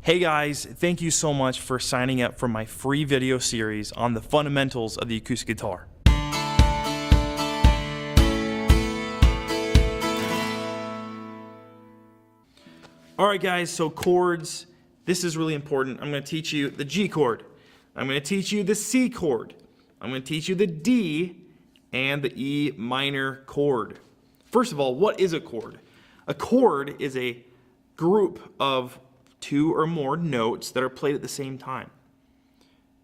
Hey guys, thank you so much for signing up for my free video series on the fundamentals of the acoustic guitar. Alright guys, so chords, this is really important. I'm going to teach you the G chord. I'm going to teach you the C chord. I'm going to teach you the D and the E minor chord. First of all, what is a chord? A chord is a group of two or more notes that are played at the same time.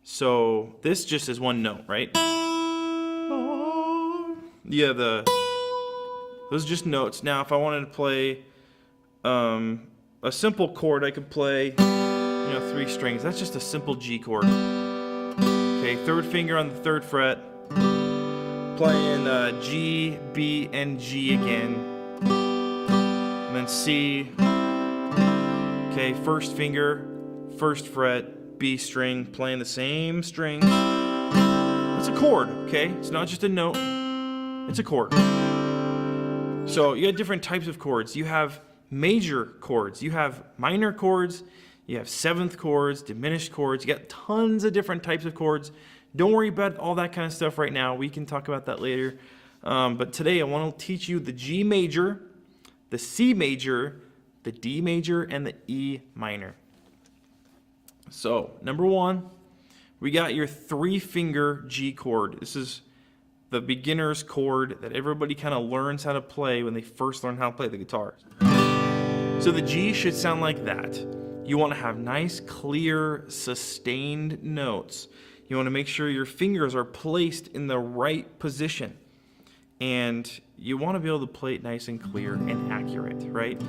So this just is one note, right? Yeah, those are just notes. Now if I wanted to play a simple chord, I could play 3 strings. That's just a simple G chord. Okay, third finger on the 3rd fret, playing G, B, and G again, and then C. Okay, first finger, 1st fret, B string, playing the same string. It's a chord, okay? It's not just a note, it's a chord. So you got different types of chords. You have major chords, you have minor chords, you have 7th chords, diminished chords. You got tons of different types of chords. Don't worry about all that kind of stuff right now. We can talk about that later. But today I want to teach you the G major, the C major, the D major, and the E minor. So, number 1, we got your 3-finger G chord. This is the beginner's chord that everybody kind of learns how to play when they first learn how to play the guitar. So the G should sound like that. You want to have nice, clear, sustained notes. You want to make sure your fingers are placed in the right position. And you want to be able to play it nice and clear and accurate, right?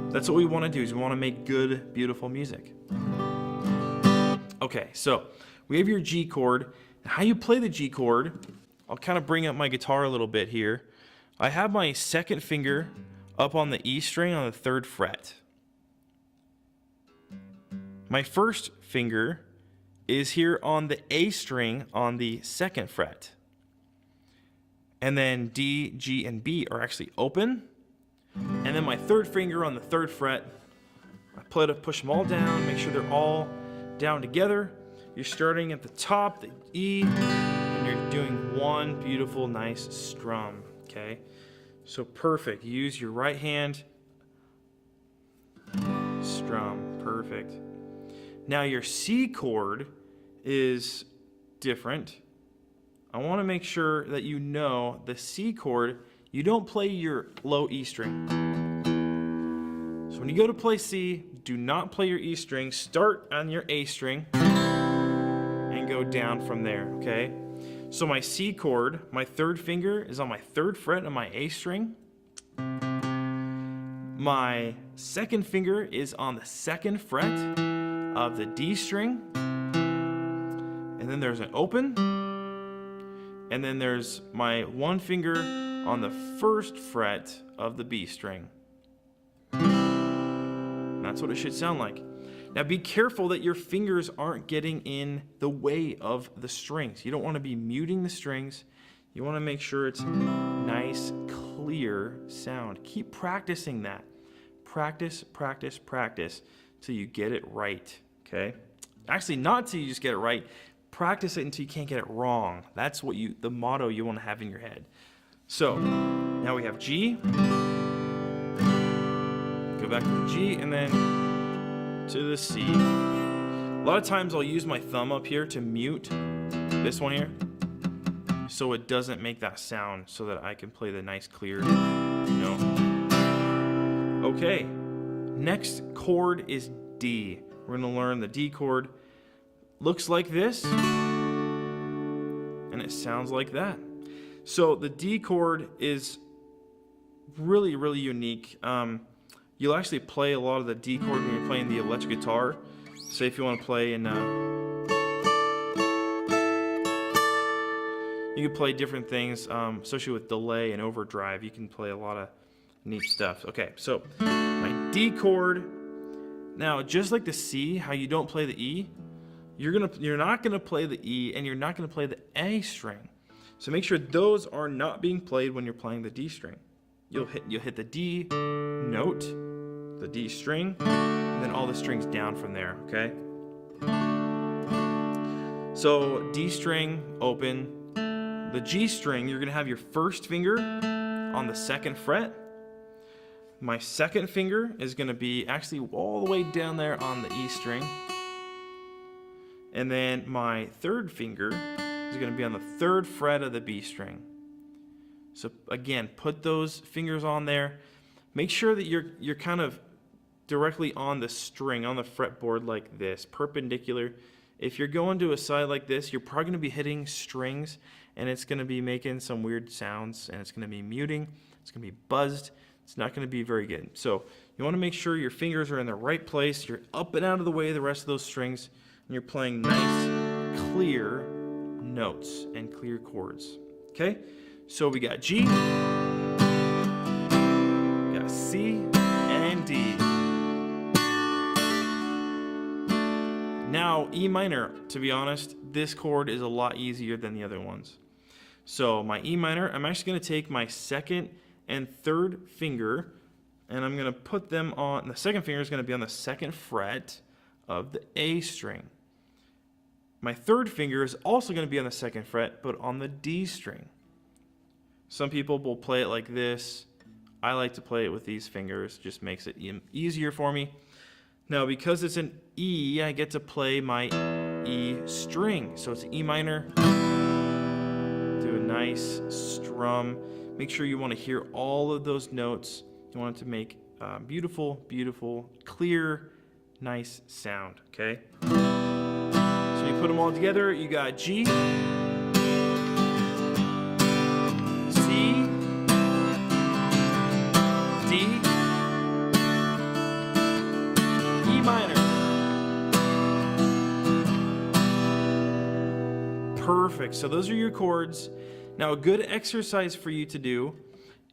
That's what we want to do, is we want to make good, beautiful music. Okay, so we have your G chord. How you play the G chord, I'll kind of bring up my guitar a little bit here. I have my 2nd finger up on the E string on the 3rd fret. My 1st finger is here on the A string on the 2nd fret. And then D, G, and B are actually open. And then my 3rd finger on the 3rd fret, I push them all down, make sure they're all down together. You're starting at the top, the E, and you're doing one beautiful, nice strum, okay? So perfect. Use your right hand, strum, perfect. Now your C chord is different. I want to make sure that you know the C chord, you don't play your low E string. So when you go to play C, do not play your E string. Start on your A string and go down from there, okay? So my C chord, my 3rd finger is on my 3rd fret on my A string. My 2nd finger is on the 2nd fret of the D string. And then there's an open. And then there's my 1 finger on the 1st fret of the B string. And that's what it should sound like. Now be careful that your fingers aren't getting in the way of the strings. You don't want to be muting the strings. You want to make sure it's nice, clear sound. Keep practicing that. Practice, practice, practice till you get it right, okay? Actually, not till you just get it right. Practice it until you can't get it wrong. That's what the motto you want to have in your head. So, now we have G. Go back to the G and then to the C. A lot of times I'll use my thumb up here to mute this one here so it doesn't make that sound, so that I can play the nice clear note. Okay, next chord is D. We're going to learn the D chord. Looks like this, and it sounds like that. So the D chord is really, really unique. You'll actually play a lot of the D chord when you're playing the electric guitar. Say if you want to play in, you can play different things, especially with delay and overdrive. You can play a lot of neat stuff. Okay, so my D chord. Now, just like the C, how you don't play the E, you're not gonna play the E, and you're not gonna play the A string. So make sure those are not being played when you're playing the D string. You'll hit the D note, the D string, and then all the strings down from there, okay? So D string, open. The G string, you're gonna have your first finger on the 2nd fret. My 2nd finger is gonna be actually all the way down there on the E string. And then my 3rd finger is gonna be on the 3rd fret of the B string. So again, put those fingers on there. Make sure that you're kind of directly on the string, on the fretboard like this, perpendicular. If you're going to a side like this, you're probably gonna be hitting strings and it's gonna be making some weird sounds and it's gonna be muting, it's gonna be buzzed, it's not gonna be very good. So you wanna make sure your fingers are in the right place, you're up and out of the way of the rest of those strings, and you're playing nice, clear notes and clear chords, okay? So we got G, we got C, and D. Now, E minor, to be honest, this chord is a lot easier than the other ones. So my E minor, I'm actually gonna take my 2nd and 3rd finger, and I'm gonna put them on, the 2nd finger is gonna be on the 2nd fret of the A string. My 3rd finger is also gonna be on the 2nd fret, but on the D string. Some people will play it like this. I like to play it with these fingers, just makes it easier for me. Now, because it's an E, I get to play my E string. So it's E minor. Do a nice strum. Make sure you want to hear all of those notes. You want it to make beautiful, beautiful, clear, nice sound, okay? So you put them all together, you got G, C, D, E minor. Perfect. So those are your chords. Now a good exercise for you to do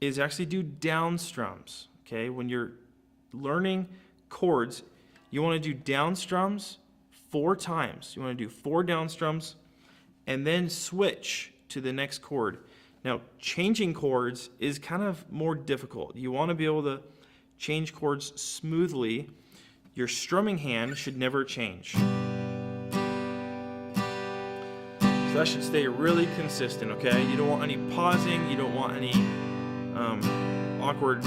is actually do down strums. Okay, when you're learning chords, you want to do down strums 4 times. You want to do 4 down strums and then switch to the next chord. Now, changing chords is kind of more difficult. You want to be able to change chords smoothly. Your strumming hand should never change. So that should stay really consistent, okay? You don't want any pausing, you don't want any awkward,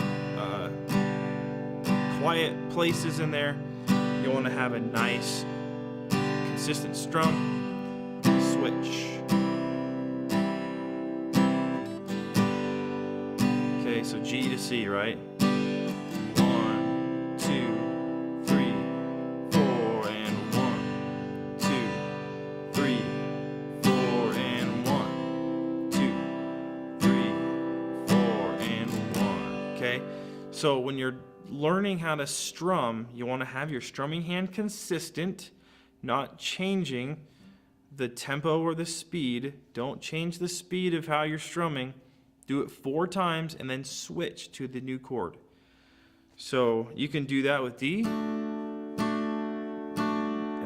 quiet places in there. You want to have a nice, consistent strum, switch. Okay, so G to C, right? 1, 2, 3, 4, and 1, 2, 3, 4, and 1, 2, 3, 4, and 1. Okay, so when you're learning how to strum, you want to have your strumming hand consistent, not changing the tempo or the speed. Don't change the speed of how you're strumming. Do it 4 times and then switch to the new chord. So you can do that with D and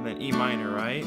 then E minor, right?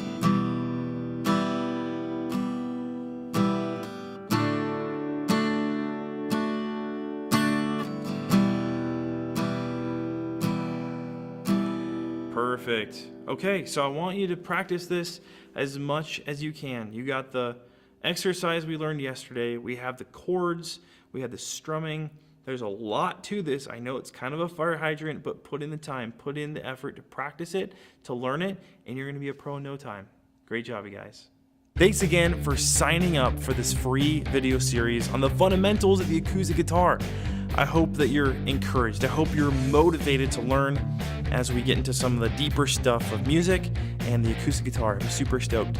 Perfect. Okay, so I want you to practice this as much as you can. You got the exercise we learned yesterday. We have the chords. We have the strumming. There's a lot to this. I know it's kind of a fire hydrant, but put in the time, put in the effort to practice it, to learn it, and you're going to be a pro in no time. Great job, you guys. Thanks again for signing up for this free video series on the fundamentals of the acoustic guitar. I hope that you're encouraged. I hope you're motivated to learn as we get into some of the deeper stuff of music and the acoustic guitar. I'm super stoked.